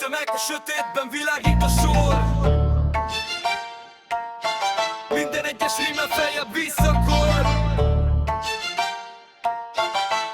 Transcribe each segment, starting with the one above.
Ütemek a sötétben, világít a sor. Minden egyes rímel feljebb visszakor.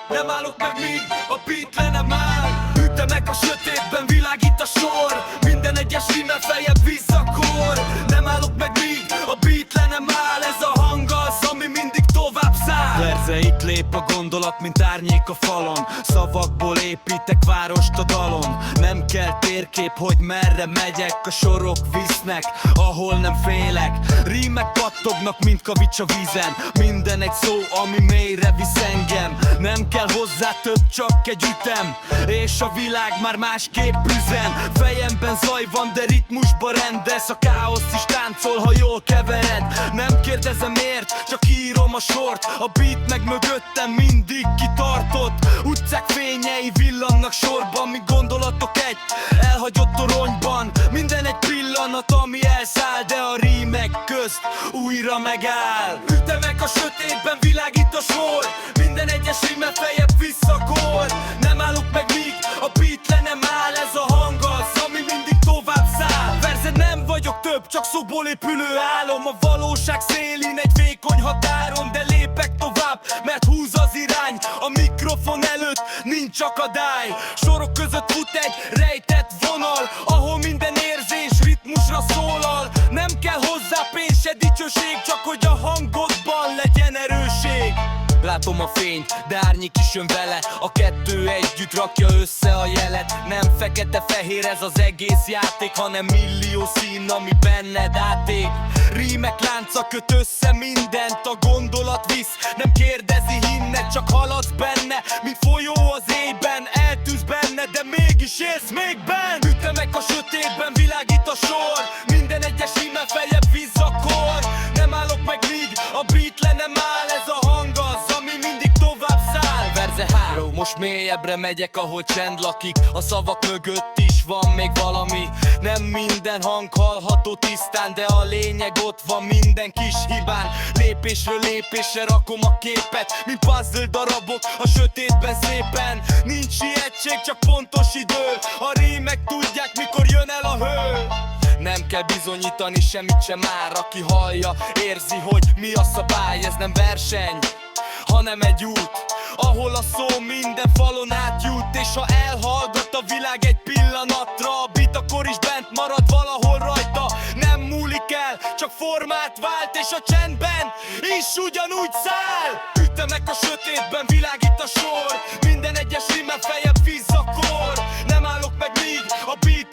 Nem állok meg, míg a beat le nem áll. Ütemek a sötétben, világít a sor. Minden egyes rímel feljebb visszakor. Nem állok meg, míg a beat le nem áll. Ez a hang az, ami mindig tovább száll. Verze itt lép a gondolat, mint árnyék a falon. Szavakból építek várost a dalon. Nem kell térkép, hogy merre megyek. A sorok visznek, ahol nem félek. Rímek pattognak, mint kavics a vízen. Minden egy szó, ami mélyre visz engem. Nem kell hozzá több, csak egy ütem, és a világ már másképp üzen. Fejemben zaj van, de ritmusba rendez. A káosz is táncol, ha jól kevered. Nem kérdezem miért, csak írom a sort. A beat meg mögöttem mindig kitartott. Utcák fényei villannak sorban, mi gondolatok egy elhagyott toronyban. Minden egy pillanat, ami elszáll, de a rímek közt újra megáll. Ütemek a sötétben, világít a sor. Minden egyes rímel feljebb visszakor. Nem állok meg, míg a beat le nem áll. Ez a hang az, ami mindig tovább száll. Verzed nem vagyok több, csak szóból épülő álom. A valóság szélén egy vékony határon, de lépek tovább, mert húz az irány. A mikrofon előtt nincs akadály. Sorok között fut egy rejtett vonal, ahol minden érzés ritmusra szólal. Nem kell hozzá pénz se dicsőség, csak hogy a hangodban legyen erőség. Látom a fényt, de árnyék is jön vele. A kettő együtt rakja össze a jelet. Nem fekete-fehér ez az egész játék, hanem millió szín, ami benned átég. Rímek lánca köt össze mindent, a gondolat visz, nem kérdezi, hinned, csak haladsz benne, mint folyó az éjben. Eltűz benne, de mégis élsz még benn. Ütemek a sötétben, világít a sor. Minden egyes rímel feljebb visszakor. Nem állok meg, míg a beat le nem áll. Ez a hang az, ami mindig tovább száll. Verze 3, most mélyebbre megyek, ahol csend lakik. A szavak mögött is van még valami. Nem minden hang hallható tisztán, de a lényeg ott van minden kis hibán. Lépésről lépésre rakom a képet, mint puzzle darabok a sötétben szépen. Nincs sietség, csak pontos idő. A rímek tudják, mikor jön el a hő. Nem kell bizonyítani semmit sem már. Aki hallja, érzi, hogy mi a szabály. Ez nem verseny, hanem egy út, ahol a szó minden falon átjut. És ha elhallgat a világ egy pillanatra, a beat akkor is bent marad valahol rajta. Nem múlik el, csak formát vált, és a csendben is ugyanúgy száll. Ütemek a sötétben, világít a sor. Minden egyes rímel feljebb visszakor. Nem állok meg, míg a beat